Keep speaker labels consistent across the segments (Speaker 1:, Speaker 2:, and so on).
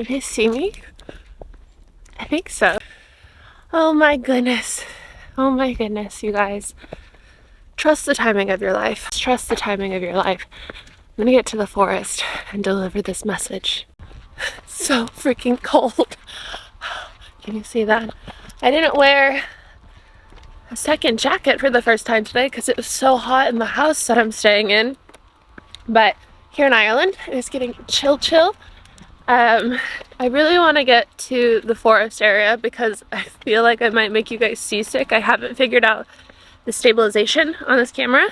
Speaker 1: Can you see me? I think so. Oh my goodness. Oh my goodness, you guys. Trust the timing of your life. Trust the timing of your life. I'm gonna get to the forest and deliver this message. So freaking cold. Can you see that? I didn't wear a second jacket for the first time today because it was so hot in the house that I'm staying in. But here in Ireland, it's getting chill. I really want to get to the forest area because I feel like I might make you guys seasick. I haven't figured out the stabilization on this camera.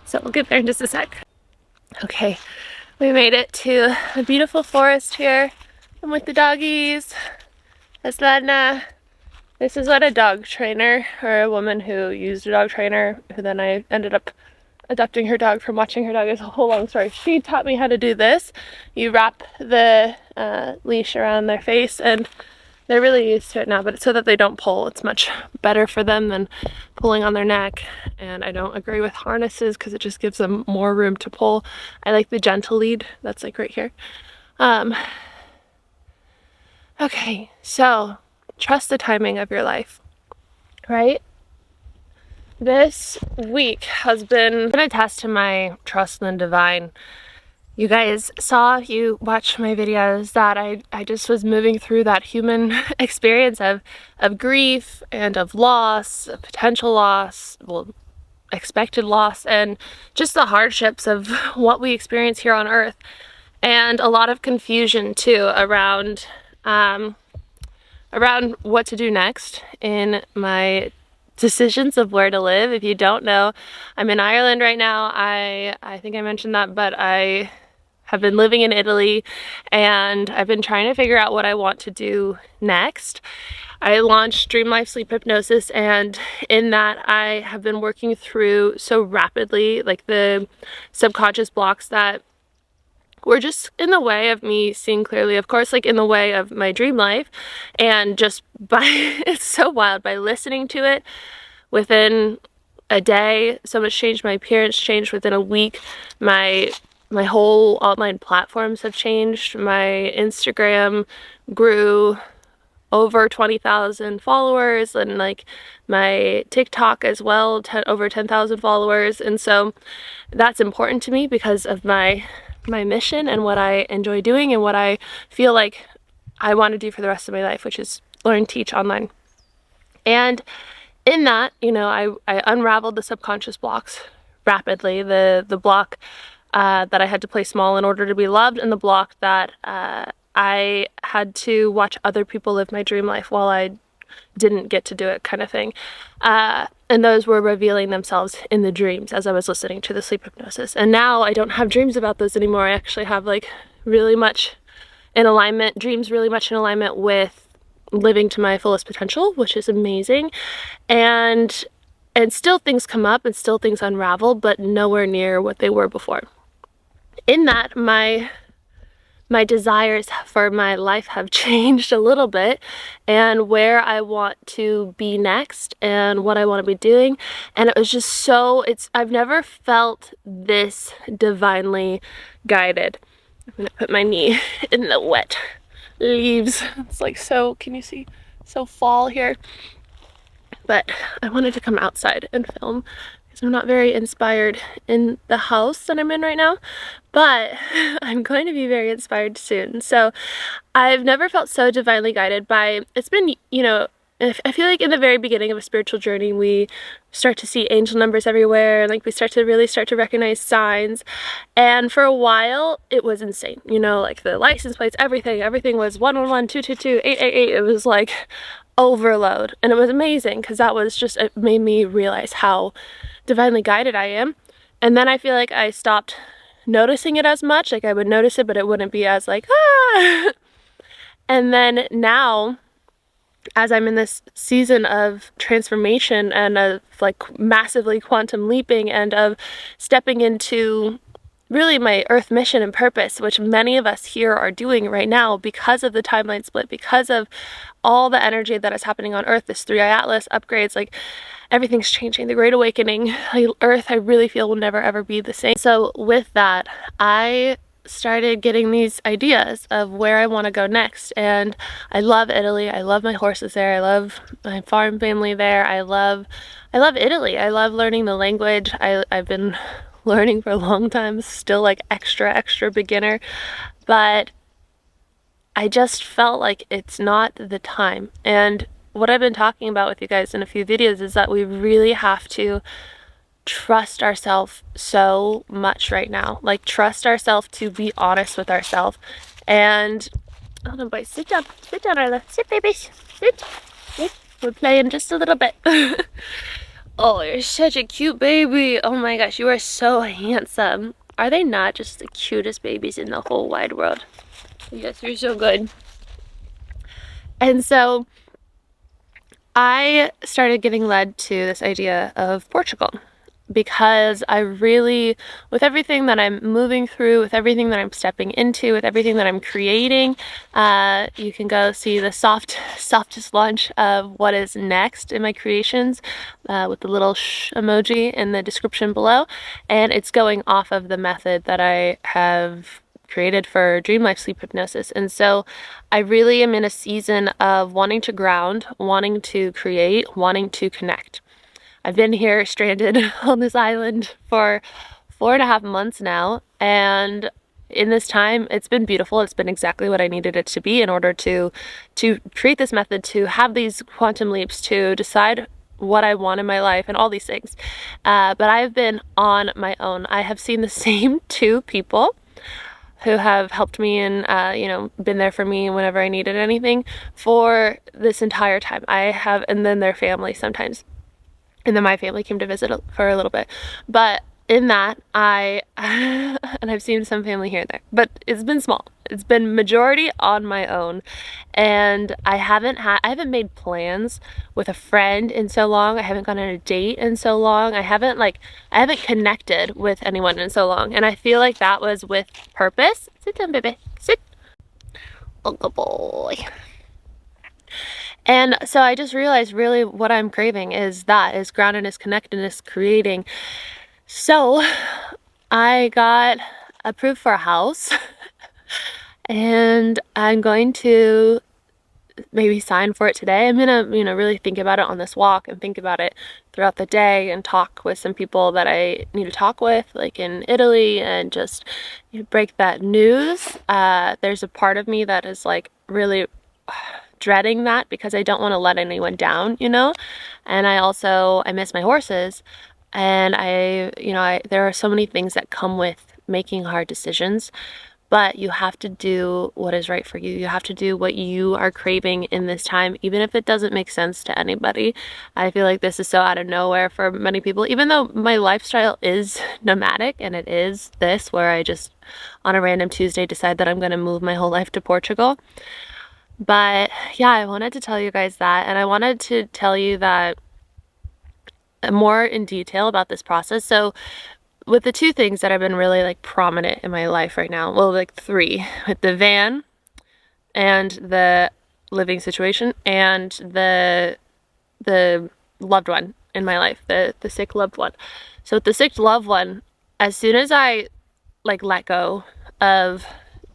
Speaker 1: So we'll get there in just a sec. Okay, we made it to a beautiful forest here. I'm with the doggies. That's Lana. This is what a dog trainer, or a woman who used a dog trainer, who then I ended up adopting her dog from watching her dog. It's a whole long story. She taught me how to do this. You wrap the leash around their face, and they're really used to it now, but it's so that they don't pull. It's much better for them than pulling on their neck. And I don't agree with harnesses because it just gives them more room to pull. I like the gentle lead. That's like right here. Okay, so trust the timing of your life, right? This week has been a test to my trust in the divine. You guys saw, if you watched my videos, that I just was moving through that human experience of grief and of loss, of potential loss, well, expected loss, and just the hardships of what we experience here on earth. And a lot of confusion too around what to do next in my decisions of where to live. If you don't know, I'm in Ireland right now. I think I mentioned that, but I have been living in Italy and I've been trying to figure out what I want to do next. I launched Life Sleep Hypnosis, and in that I have been working through so rapidly like the subconscious blocks that were just in the way of me seeing clearly, of course, like in the way of my dream life. And just by, it's so wild, by listening to it within a day, so much changed. My appearance changed within a week. My whole online platforms have changed. My Instagram grew over 20,000 followers, and like my TikTok as well, over 10,000 followers. And so that's important to me because of my mission and what I enjoy doing and what I feel like I want to do for the rest of my life, which is learn, teach online. And in that, you know, I unraveled the subconscious blocks rapidly. The block that I had to play small in order to be loved, and the block that I had to watch other people live my dream life while I didn't get to do it, kind of thing. And those were revealing themselves in the dreams as I was listening to the sleep hypnosis. And now I don't have dreams about those anymore. I actually have like really much in alignment, dreams really much in alignment with living to my fullest potential, which is amazing. And still things come up and still things unravel, but nowhere near what they were before. In that, my desires for my life have changed a little bit, and where I want to be next and what I want to be doing. And it was just so, I've never felt this divinely guided. I'm gonna put my knee in the wet leaves. It's like, so, can you see? So fall here. But I wanted to come outside and film because I'm not very inspired in the house that I'm in right now, but I'm going to be very inspired soon. So I've never felt so divinely guided by, it's been, you know, I feel like in the very beginning of a spiritual journey, we start to see angel numbers everywhere, and like we start to recognize signs. And for a while, it was insane. You know, like the license plates, everything was 111, 222, 888. It was like overload, and it was amazing because that was just, it made me realize how divinely guided I am. And then I feel like I stopped noticing it as much. Like I would notice it, but it wouldn't be as like, ah. And then now, as I'm in this season of transformation and of like massively quantum leaping and of stepping into really my earth mission and purpose, which many of us here are doing right now because of the timeline split, because of all the energy that is happening on earth, this 3i Atlas upgrades, like everything's changing, the Great Awakening, like earth I really feel will never ever be the same. So with that, I started getting these ideas of where I want to go next. And I love Italy. I love my horses there. I love my farm family there. I love Italy. I love learning the language. I've been learning for a long time, still like extra beginner, but I just felt like it's not the time. And what I've been talking about with you guys in a few videos is that we really have to trust ourselves so much right now. Like, trust ourselves to be honest with ourselves. And hold on, boys, sit down, Arla, sit, babies, sit. We're playing just a little bit. Oh, you're such a cute baby. Oh my gosh, you are so handsome. Are they not just the cutest babies in the whole wide world? Yes, you're so good. And so I started getting led to this idea of Portugal because I really, with everything that I'm moving through, with everything that I'm stepping into, with everything that I'm creating, you can go see the softest launch of what is next in my creations with the little shh emoji in the description below. And it's going off of the method that I have created for Dream Life Sleep Hypnosis. And so I really am in a season of wanting to ground, wanting to create, wanting to connect. I've been here stranded on this island for 4.5 months now, and in this time it's been beautiful. It's been exactly what I needed it to be in order to create this method, to have these quantum leaps, to decide what I want in my life and all these things. But I've been on my own. I have seen the same 2 people who have helped me and, you know, been there for me whenever I needed anything for this entire time. I have, and then their family sometimes. And then my family came to visit for a little bit. But in that, and I've seen some family here and there, but it's been small. It's been majority on my own. And I haven't made plans with a friend in so long. I haven't gone on a date in so long. I haven't connected with anyone in so long. And I feel like that was with purpose. Sit down, baby. Sit. Oh, good boy. And so I just realized really what I'm craving is groundedness, connectedness, creating. So I got approved for a house and I'm going to maybe sign for it today. I'm gonna, really think about it on this walk and think about it throughout the day and talk with some people that I need to talk with, like in Italy, and just break that news. There's a part of me that is like really dreading that because I don't want to let anyone down, and I miss my horses, and there are so many things that come with making hard decisions, but you have to do what is right for you. You have to do what you are craving in this time, even if it doesn't make sense to anybody. I feel like this is so out of nowhere for many people, even though my lifestyle is nomadic, and it is this where I just on a random Tuesday decide that I'm going to move my whole life to Portugal. But yeah, I wanted to tell you guys that, and I wanted to tell you that more in detail about this process. So with the 2 things that have been really like prominent in my life right now, well, like 3, with the van and the living situation and the loved one in my life, the sick loved one. So with the sick loved one, as soon as I like let go of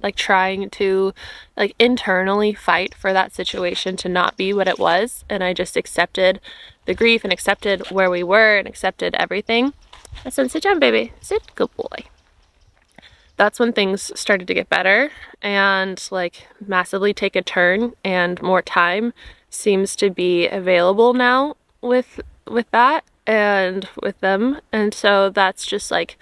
Speaker 1: like trying to like internally fight for that situation to not be what it was, and I just accepted the grief and accepted where we were and accepted everything. I said, sit down, baby, sit, good boy. That's when things started to get better and like massively take a turn, and more time seems to be available now with that and with them. And so that's just like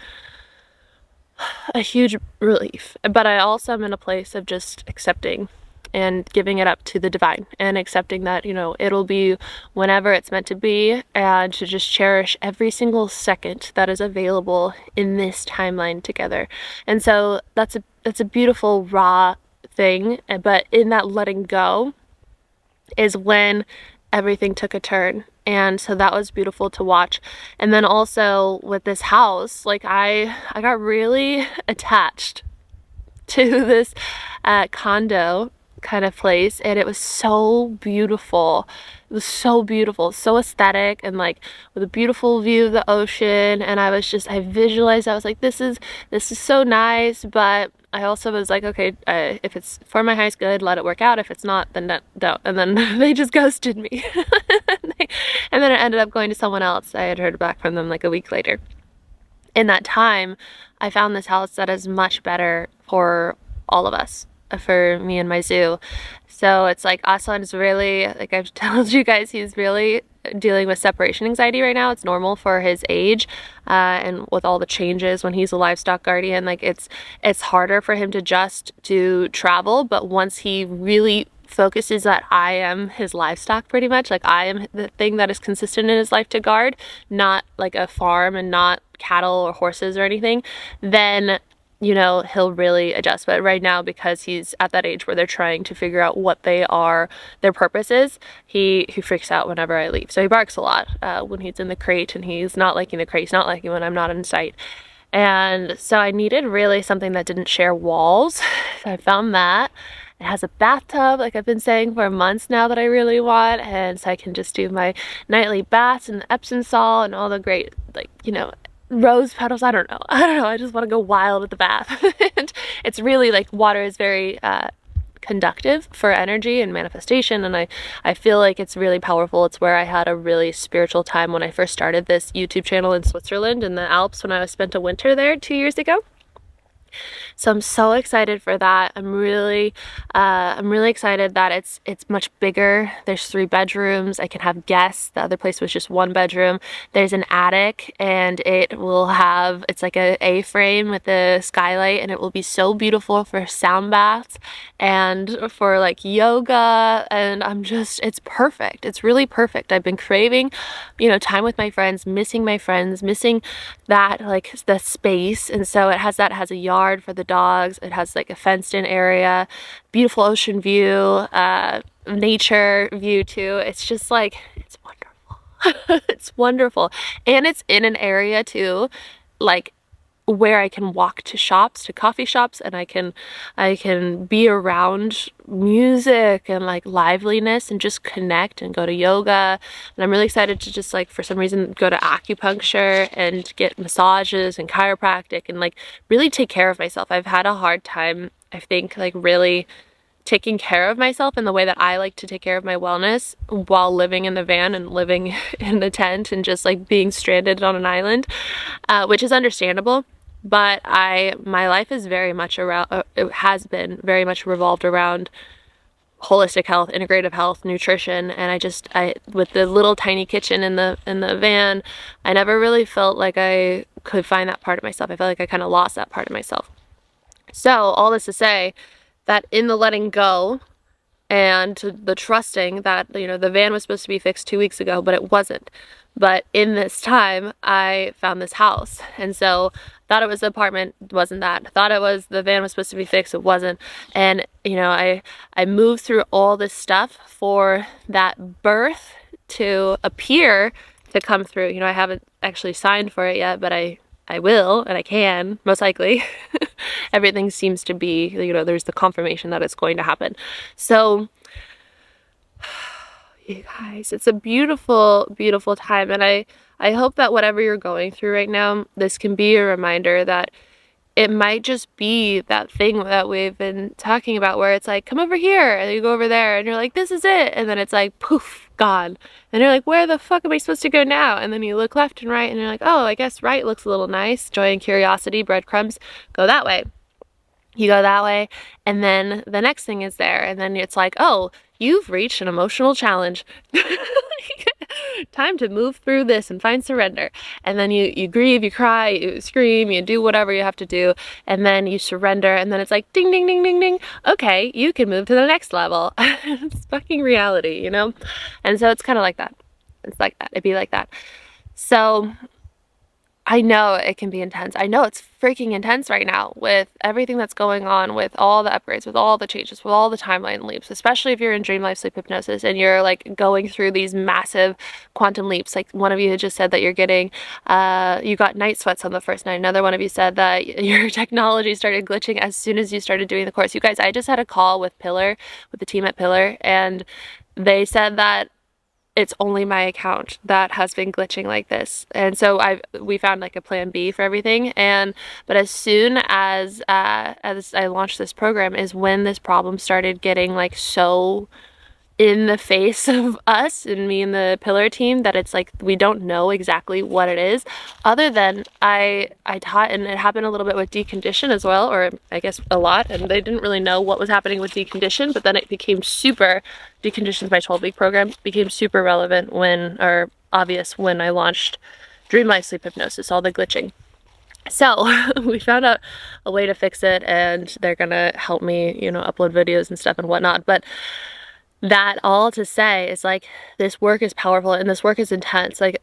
Speaker 1: a huge relief. But I also am in a place of just accepting and giving it up to the divine, and accepting that, it'll be whenever it's meant to be, and to just cherish every single second that is available in this timeline together. And so that's a beautiful raw thing, but in that letting go is when everything took a turn. And so that was beautiful to watch. And then also with this house, like I got really attached to this condo kind of place, and it was so beautiful. It was so beautiful, so aesthetic, and like with a beautiful view of the ocean. And I visualized, I was like, this is so nice, but I also was like, okay, if it's for my highest good, let it work out. If it's not, then don't. And then they just ghosted me. And then it ended up going to someone else. I had heard back from them like a week later. In that time, I found this house that is much better for all of us, for me and my zoo. So it's like Aslan's really, like I've told you guys, he's really dealing with separation anxiety right now. It's normal for his age, and with all the changes when he's a livestock guardian, like it's harder for him to adjust to travel. But once he really focuses that I am his livestock, pretty much, like I am the thing that is consistent in his life to guard, not like a farm and not cattle or horses or anything, then you know, he'll really adjust. But right now, because he's at that age where they're trying to figure out what they are, their purpose is, he freaks out whenever I leave. So he barks a lot when he's in the crate, and he's not liking the crate. He's not liking when I'm not in sight. And so I needed really something that didn't share walls. So I found that. It has a bathtub, like I've been saying for months now, that I really want. And so I can just do my nightly baths and the Epsom salt and all the great, like, you know, rose petals. I don't know. I just want to go wild with the bath. And it's really like water is very conductive for energy and manifestation, and I feel like it's really powerful. It's where I had a really spiritual time when I first started this YouTube channel in Switzerland in the Alps, when I spent a winter there 2 years ago. So I'm so excited for that. I'm really excited that it's much bigger. There's 3 bedrooms. I can have guests. The other place was just 1 bedroom. There's an attic, and it will have, it's like a A-frame with a skylight, and it will be so beautiful for sound baths and for like yoga. And it's perfect. It's really perfect. I've been craving, you know, time with my friends, missing that, like the space. And so it has a yard for the dogs. It has like a fenced in area, beautiful ocean view, nature view too. It's just like, it's wonderful. It's wonderful. And it's in an area too, like where I can walk to shops, to coffee shops, and I can be around music and like liveliness and just connect and go to yoga. And I'm really excited to just like, for some reason, go to acupuncture and get massages and chiropractic and like really take care of myself. I've had a hard time, I think, like really taking care of myself in the way that I like to take care of my wellness while living in the van and living in the tent and just like being stranded on an island, which is understandable. But my life is very much around, it has been very much revolved around holistic health, integrative health, nutrition. And I with the little tiny kitchen in the van, I never really felt like I could find that part of myself. I felt like I kind of lost that part of myself. So all this to say that in the letting go and the trusting that, you know, the van was supposed to be fixed 2 weeks ago, but it wasn't. But in this time, I found this house. And so thought it was the apartment, wasn't that. Thought it was the van was supposed to be fixed, it wasn't. And, you know, I moved through all this stuff for that birth to appear to come through. You know, I haven't actually signed for it yet, but I will, and I can, most likely. Everything seems to be, you know, there's the confirmation that it's going to happen. So, you guys, it's a beautiful, beautiful time. And I hope that whatever you're going through right now, this can be a reminder that it might just be that thing that we've been talking about, where it's like, come over here, and you go over there, and you're like, this is it. And then it's like, poof, gone. And you're like, where the fuck am I supposed to go now? And then you look left and right, and you're like, oh, I guess right looks a little nice. Joy and curiosity, breadcrumbs, go that way. You go that way, and then the next thing is there, and then it's like, oh, you've reached an emotional challenge. Time to move through this and find surrender. And then you grieve, you cry, you scream, you do whatever you have to do, and then you surrender, and then it's like ding, ding, ding, ding, ding. Okay, you can move to the next level. It's fucking reality, you know? And so it's kind of like that. It's like that. It'd be like that. So I know it can be intense. I know it's freaking intense right now with everything that's going on, with all the upgrades, with all the changes, with all the timeline leaps, especially if you're in Dream Life Sleep Hypnosis and you're like going through these massive quantum leaps. Like one of you had just said that you're getting, you got night sweats on the first night. Another one of you said that your technology started glitching as soon as you started doing the course. You guys, I just had a call with the team at Pillar, and they said that it's only my account that has been glitching like this. And so we found like a plan B for everything. But as soon as I launched this program is when this problem started getting like so in the face of us and me and the pillar team that it's like we don't know exactly what it is, other than I taught, and it happened a little bit with Decondition as well, or I guess a lot, and they didn't really know what was happening with Decondition, but then it became super, Decondition's my 12-week program, became super relevant or obvious when I launched Dream Life Sleep Hypnosis, all the glitching. So we found out a way to fix it, and they're gonna help me, you know, upload videos and stuff and whatnot. But that all to say is like, this work is powerful and this work is intense. Like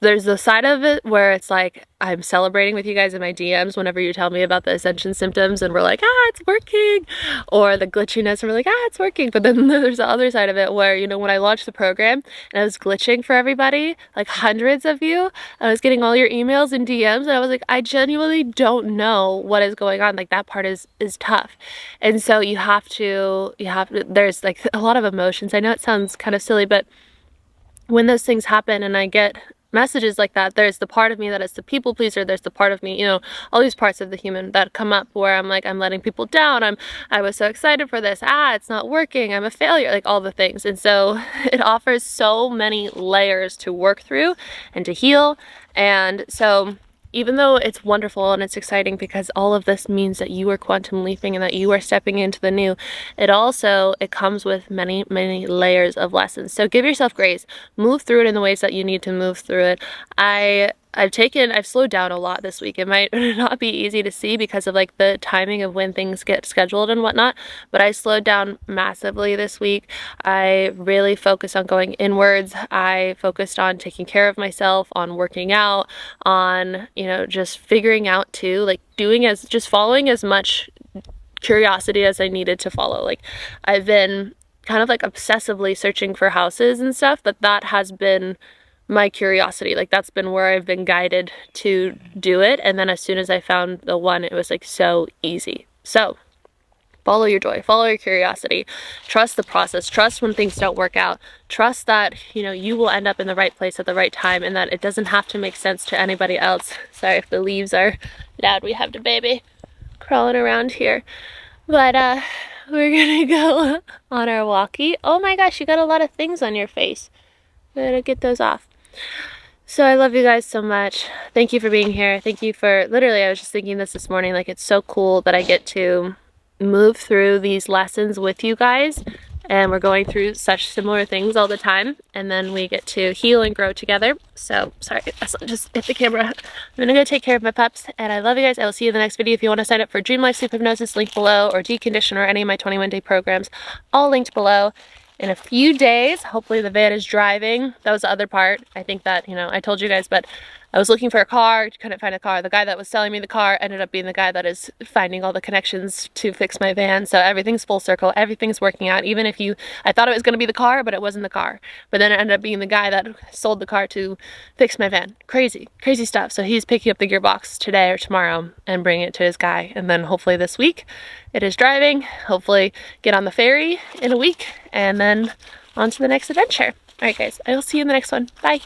Speaker 1: there's the side of it where it's like I'm celebrating with you guys in my DMs whenever you tell me about the ascension symptoms and we're like, it's working, or the glitchiness and we're like, it's working. But then there's the other side of it where, you know, when I launched the program and I was glitching for everybody, like hundreds of you, I was getting all your emails and DMs, and I was like, I genuinely don't know what is going on. Like that part is tough. And so you have to, there's like a lot of emotions. I know it sounds kind of silly, but when those things happen and I get messages like that, there's the part of me that is the people pleaser, there's the part of me, you know, all these parts of the human that come up where I'm like, I'm letting people down, I was so excited for this, it's not working, I'm a failure, like all the things. And so it offers so many layers to work through and to heal. And so even though it's wonderful and it's exciting because all of this means that you are quantum leaping and that you are stepping into the new, it comes with many, many layers of lessons. So give yourself grace, move through it in the ways that you need to move through it. I've slowed down a lot this week. It might not be easy to see because of like the timing of when things get scheduled and whatnot, but I slowed down massively this week. I really focused on going inwards. I focused on taking care of myself, on working out, on, you know, just figuring out too, like just following as much curiosity as I needed to follow. Like I've been kind of like obsessively searching for houses and stuff, but that has been my curiosity. Like that's been where I've been guided to do it. And then as soon as I found the one, it was like so easy. So follow your joy, follow your curiosity, trust the process, trust when things don't work out, trust that, you know, you will end up in the right place at the right time and that it doesn't have to make sense to anybody else. Sorry if the leaves are loud. We have the baby crawling around here. But we're gonna go on our walkie. Oh my gosh, you got a lot of things on your face. Gotta get those off. So I love you guys so much. Thank you for being here. Thank you for, literally, I was just thinking this morning, like it's so cool that I get to move through these lessons with you guys, and we're going through such similar things all the time, and then we get to heal and grow together. So sorry, I just hit the camera. I'm gonna go take care of my pups, and I love you guys. I will see you in the next video. If you want to sign up for Dream Life Sleep Hypnosis, link below, or Decondition, or any of my 21-day programs, all linked below. In a few days, hopefully the van is driving. That was the other part. I think that, you know, I told you guys, but I was looking for a car, couldn't find a car. The guy that was selling me the car ended up being the guy that is finding all the connections to fix my van. So everything's full circle, everything's working out. Even if I thought it was gonna be the car, but it wasn't the car. But then it ended up being the guy that sold the car to fix my van. Crazy, crazy stuff. So he's picking up the gearbox today or tomorrow and bringing it to his guy. And then hopefully this week it is driving, hopefully get on the ferry in a week, and then on to the next adventure. All right guys, I will see you in the next one. Bye.